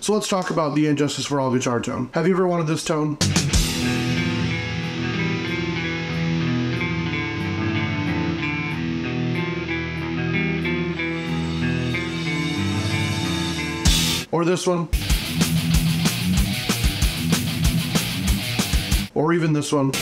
So let's talk about the And Justice for All guitar tone. Have you ever wanted this tone? Or this one? Or even this one?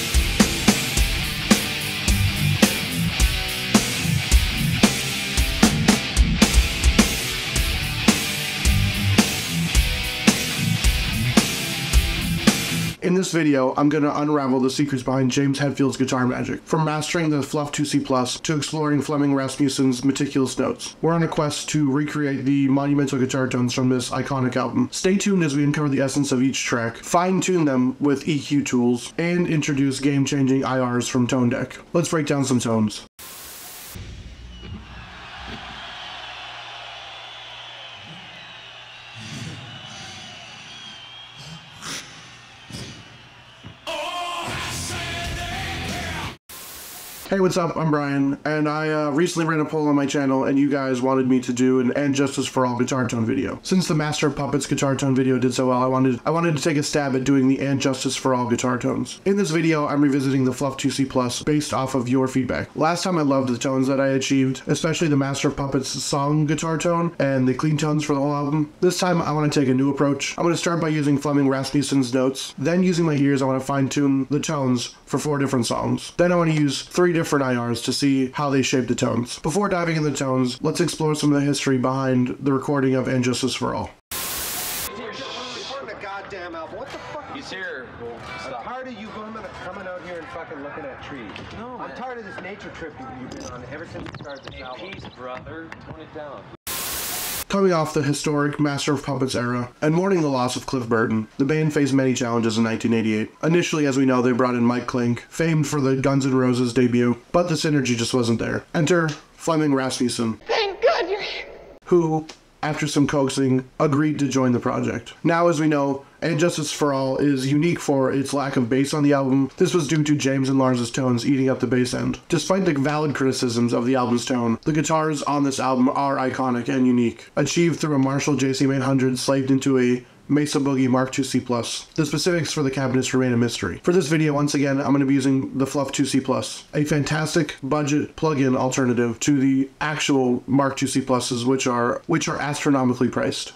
In this video, I'm going to unravel the secrets behind James Hetfield's guitar magic, from mastering the Fluff 2C Plus to exploring Flemming Rasmussen's meticulous notes. We're on a quest to recreate the monumental guitar tones from this iconic album. Stay tuned as we uncover the essence of each track, fine-tune them with EQ tools, and introduce game-changing IRs from Tone Deck. Let's break down some tones. Hey, what's up? I'm Brian, and I recently ran a poll on my channel, and you guys wanted me to do an And Justice for All guitar tone video. Since the Master of Puppets guitar tone video did so well, I wanted to take a stab at doing the And Justice for All guitar tones. In this video, I'm revisiting the Fluff 2C Plus based off of your feedback. Last time I loved the tones that I achieved, especially the Master of Puppets song guitar tone and the clean tones for the whole album. This time, I want to take a new approach. I'm going to start by using Flemming Rasmussen's notes, then using my ears, I want to fine-tune the tones for 4 different songs. Then I want to use 3 different IRs to see how they shape the tones. Before diving into the tones, let's explore some of the history behind the recording of And Justice for All. Goddamn album. What the fuck? He's here. I'm tired of you coming out here and fucking looking at trees. No, man. I'm tired of this nature trip you've been on ever since you started this album. Peace, brother. Tone it down. Coming off the historic Master of Puppets era, and mourning the loss of Cliff Burton, the band faced many challenges in 1988. Initially, as we know, they brought in Mike Klink, famed for the Guns N' Roses debut, but the synergy just wasn't there. Enter Flemming Rasmussen. Thank God you're here. Who, after some coaxing, agreed to join the project. Now, as we know, And Justice for All is unique for its lack of bass on the album. This was due to James and Lars's tones eating up the bass end. Despite the valid criticisms of the album's tone, the guitars on this album are iconic and unique, achieved through a Marshall JCM800 slaved into a Mesa Boogie Mark IIC Plus. The specifics for the cabinets remain a mystery. For this video, once again, I'm going to be using the Fluff 2C Plus, a fantastic budget plug-in alternative to the actual Mark IIC Pluses, which are astronomically priced.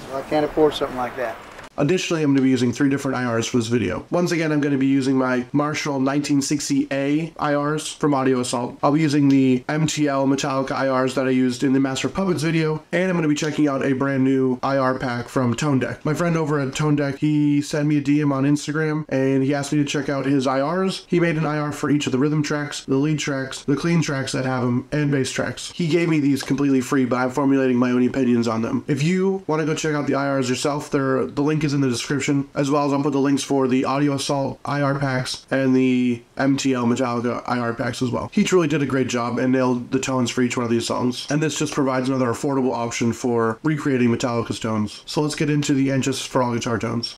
Well, I can't afford something like that. Additionally, I'm going to be using 3 different IRs for this video. Once again, I'm going to be using my Marshall 1960A IRs from Audio Assault. I'll be using the MTL Metallica IRs that I used in the Master of Puppets video, and I'm going to be checking out a brand new IR pack from Tone Deck. My friend over at Tone Deck, he sent me a DM on Instagram, and he asked me to check out his IRs. He made an IR for each of the rhythm tracks, the lead tracks, the clean tracks that have them, and bass tracks. He gave me these completely free, but I'm formulating my own opinions on them. If you want to go check out the IRs yourself, the link is in the description, as well as I'll put the links for the Audio Assault IR packs and the MTL Metallica IR packs as well. He truly did a great job and nailed the tones for each one of these songs, and this just provides another affordable option for recreating Metallica's tones. So let's get into the And Justice for All guitar tones.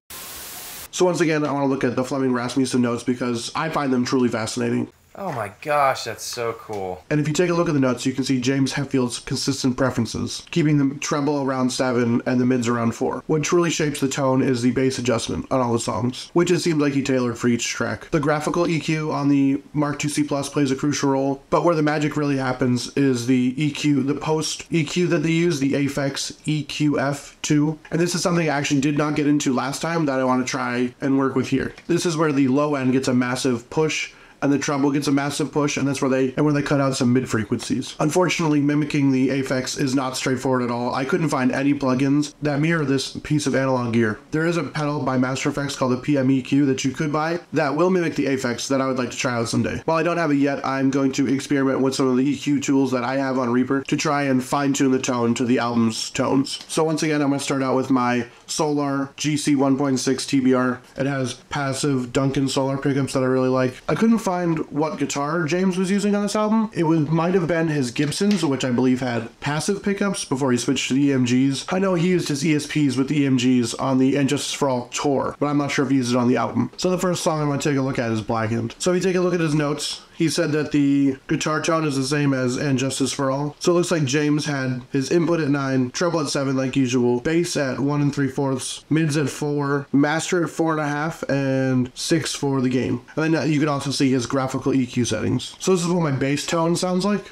So once again, I want to look at the Flemming Rasmussen notes because I find them truly fascinating. Oh my gosh, that's so cool. And if you take a look at the notes, you can see James Hetfield's consistent preferences, keeping the treble around 7 and the mids around 4. What truly shapes the tone is the bass adjustment on all the songs, which it seemed like he tailored for each track. The graphical EQ on the Mark IIC Plus plays a crucial role, but where the magic really happens is the EQ, the post EQ that they use, the Aphex EQF2. And this is something I actually did not get into last time that I want to try and work with here. This is where the low end gets a massive push, and the treble gets a massive push, and that's where they cut out some mid frequencies. Unfortunately, mimicking the Aphex is not straightforward at all. I couldn't find any plugins that mirror this piece of analog gear. There is a pedal by Master Effects called the PMEQ that you could buy that will mimic the Aphex that I would like to try out someday. While I don't have it yet, I'm going to experiment with some of the EQ tools that I have on Reaper to try and fine-tune the tone to the album's tones. So once again, I'm going to start out with my Solar GC 1.6 TBR. It has passive Duncan Solar pickups that I really like. I couldn't find what guitar James was using on this album. It might have been his Gibsons, which I believe had passive pickups before he switched to the EMGs. I know he used his ESPs with the EMGs on the And Justice for All tour, but I'm not sure if he used it on the album. So the first song I'm going to take a look at is Blackened. So if you take a look at his notes, he said that the guitar tone is the same as And Justice for All. So it looks like James had his input at 9, treble at 7 like usual, bass at 1 3/4, mids at 4, master at 4.5, and 6 for the gain. And then you can also see his graphical EQ settings. So this is what my bass tone sounds like.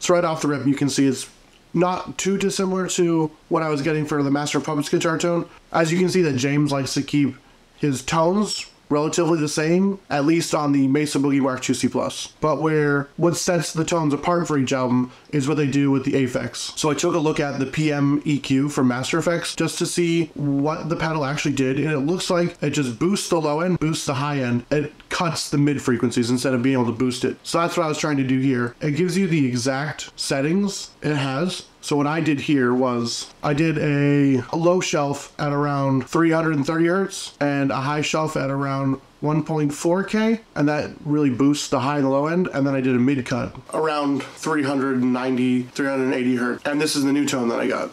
So right off the rip, you can see it's not too dissimilar to what I was getting for the Master of Puppets guitar tone. As you can see that James likes to keep his tones relatively the same, at least on the Mesa Boogie Mark IIC+. But what sets the tones apart for each album is what they do with the effects. So I took a look at the PM EQ from Master Effects just to see what the pedal actually did, and it looks like it just boosts the low end, boosts the high end, it cuts the mid frequencies instead of being able to boost it. So that's what I was trying to do here. It gives you the exact settings it has. So what I did here was I did a low shelf at around 330 hertz and a high shelf at around 1.4K, and that really boosts the high and the low end. And then I did a mid cut around 390, 380 hertz. And this is the new tone that I got.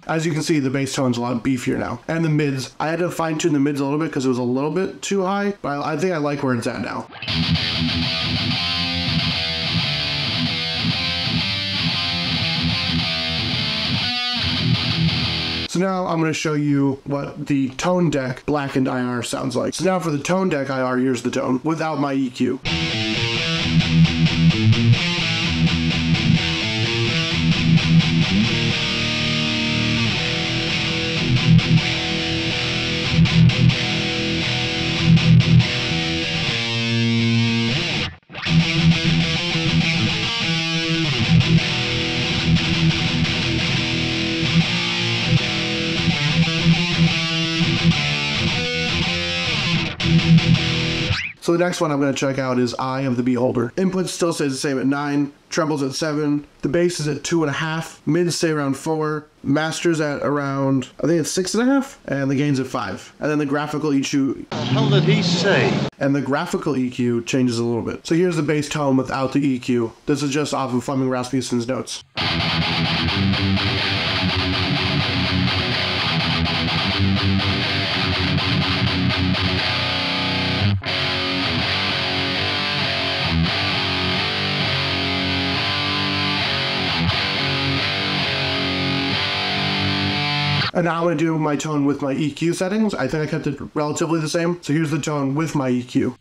As you can see, the bass tone's a lot beefier now. And the mids, I had to fine tune the mids a little bit because it was a little bit too high, but I think I like where it's at now. So now I'm going to show you what the Tone Deck Blackened IR sounds like. So now for the Tone Deck IR, here's the tone without my EQ. So the next one I'm going to check out is Eye of the Beholder. Input still stays the same at 9, trebles at 7, the bass is at 2.5, mids stay around 4, masters at around, I think it's 6.5, and the gain's at 5. And then the graphical EQ... What the hell did he say? And the graphical EQ changes a little bit. So here's the bass tone without the EQ. This is just off of Flemming Rasmussen's notes. And now I'm going to do my tone with my EQ settings. I think I kept it relatively the same. So here's the tone with my EQ.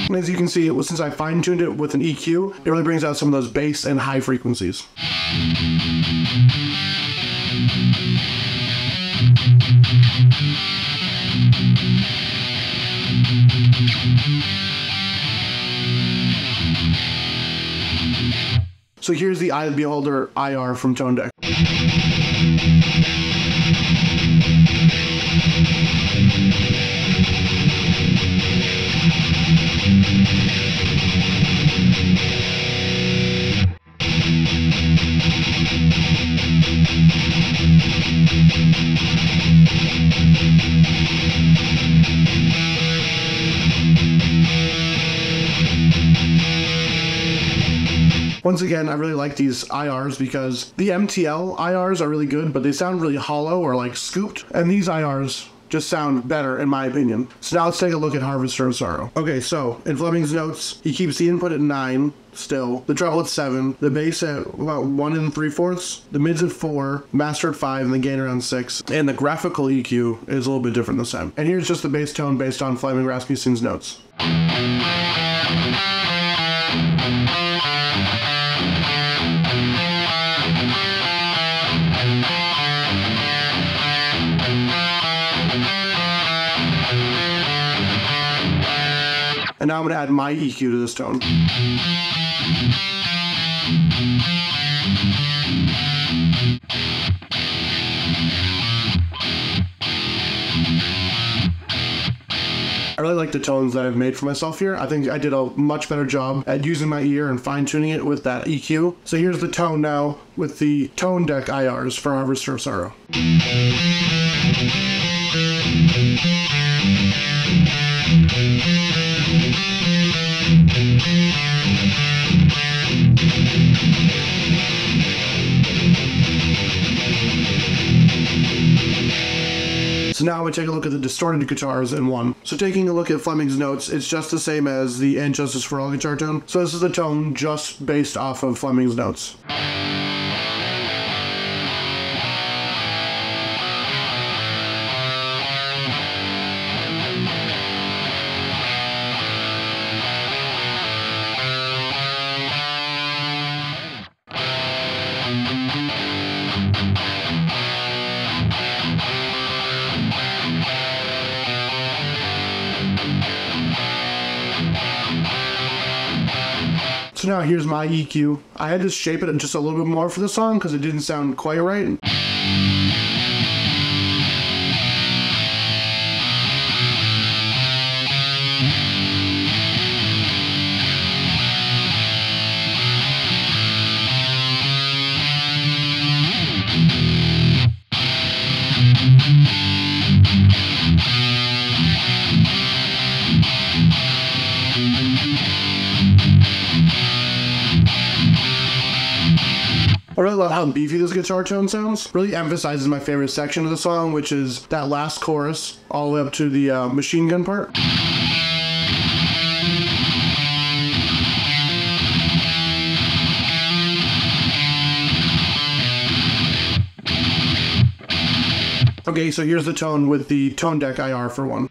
And as you can see, since I fine-tuned it with an EQ, it really brings out some of those bass and high frequencies. So here's the Eye of the Beholder IR from Tone Deck. Once again, I really like these IRs because the MTL IRs are really good, but they sound really hollow or like scooped, and these IRs just sound better in my opinion. So now let's take a look at Harvester of Sorrow. Okay, so in Flemming's notes, he keeps the input at 9 still, the treble at 7, the bass at about 1 3/4, the mids at 4, master at 5, and the gain around 6, and the graphical EQ is a little bit different this time. And here's just the bass tone based on Flemming Rasmussen's notes. And now I'm going to add my EQ to this tone. I really like the tones that I've made for myself here. I think I did a much better job at using my ear and fine-tuning it with that EQ. So here's the tone now with the tone deck IRs for Harvester of Sorrow. So now we take a look at the distorted guitars in one. So taking a look at Flemming's notes, it's just the same as the And Justice for All guitar tone. So this is the tone just based off of Flemming's notes. So now here's my EQ. I had to shape it just a little bit more for the song because it didn't sound quite right. I really love how beefy this guitar tone sounds. Really emphasizes my favorite section of the song, which is that last chorus all the way up to the machine gun part. Okay, so here's the tone with the tone deck IR for one.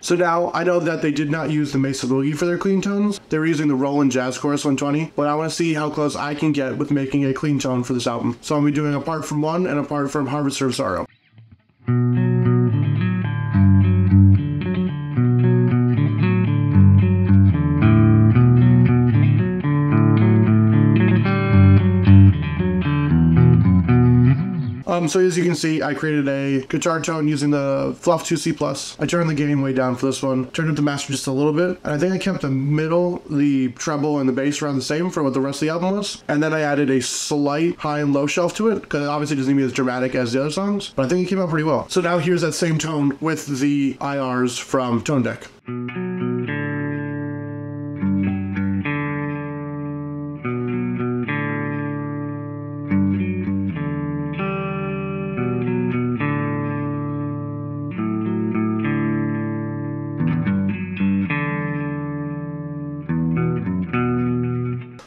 So now, I know that they did not use the Mesa Boogie for their clean tones. They were using the Roland Jazz Chorus 120, but I want to see how close I can get with making a clean tone for this album. So I'm going to be doing a part from one and a part from Harvester of Sorrow. So as you can see, I created a guitar tone using the Fluff 2C+. I turned the gain way down for this one, turned up the master just a little bit, and I think I kept the middle, the treble, and the bass around the same for what the rest of the album was. And then I added a slight high and low shelf to it, because it obviously doesn't be as dramatic as the other songs, but I think it came out pretty well. So now here's that same tone with the IRs from Tone Deck.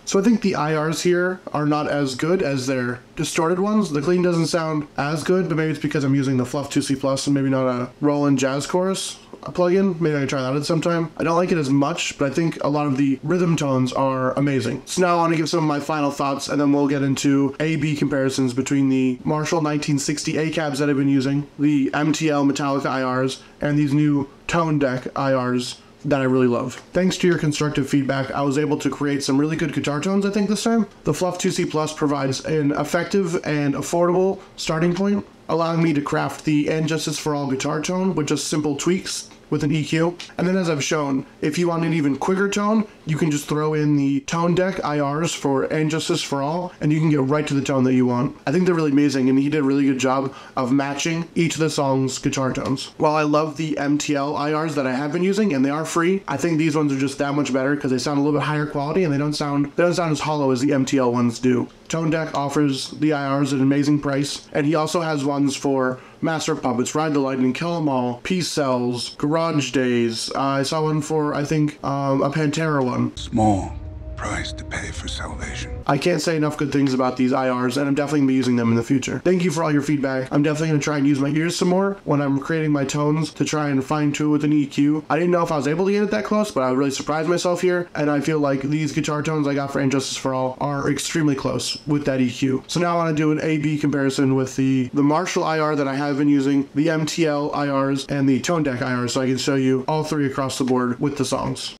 So I think the IRs here are not as good as their distorted ones. The clean doesn't sound as good, but maybe it's because I'm using the Fluff 2C+ and maybe not a Roland Jazz Chorus plugin. Maybe I can try that at some time. I don't like it as much, but I think a lot of the rhythm tones are amazing. So now I want to give some of my final thoughts, and then we'll get into A-B comparisons between the Marshall 1960 A-cabs that I've been using, the MTL Metallica IRs, and these new Tone Deck IRs that I really love. Thanks to your constructive feedback, I was able to create some really good guitar tones, I think, this time. The Fluff 2C+ provides an effective and affordable starting point, allowing me to craft the And Justice for All guitar tone with just simple tweaks with an EQ. And then as I've shown, if you want an even quicker tone, you can just throw in the Tone Deck IRs for And Justice for All, and you can get right to the tone that you want. I think they're really amazing, and he did a really good job of matching each of the song's guitar tones. While I love the MTL IRs that I have been using, and they are free, I think these ones are just that much better because they sound a little bit higher quality, and they don't sound as hollow as the MTL ones do. Tone Deck offers the IRs at an amazing price, and he also has ones for Master of Puppets, Ride the Lightning, Kill 'Em All, Peace Cells, Garage Days. I saw one for, I think, a Pantera one. Small price to pay for salvation. I can't say enough good things about these IRs, and I'm definitely going to be using them in the future. Thank you for all your feedback. I'm definitely going to try and use my ears some more when I'm creating my tones to try and fine tune with an EQ. I didn't know if I was able to get it that close, but I really surprised myself here, and I feel like these guitar tones I got for Injustice for All are extremely close with that EQ. So now I want to do an A-B comparison with the Marshall IR that I have been using, the MTL IRs, and the Tone Deck IRs, so I can show you all three across the board with the songs.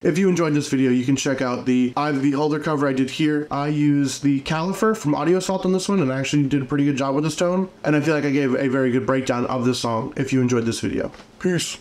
If you enjoyed this video, you can check out the Eye of the Beholder cover I did here. I used the caliper from Audio Assault on this one and I actually did a pretty good job with this tone. And I feel like I gave a very good breakdown of this song if you enjoyed this video. Peace.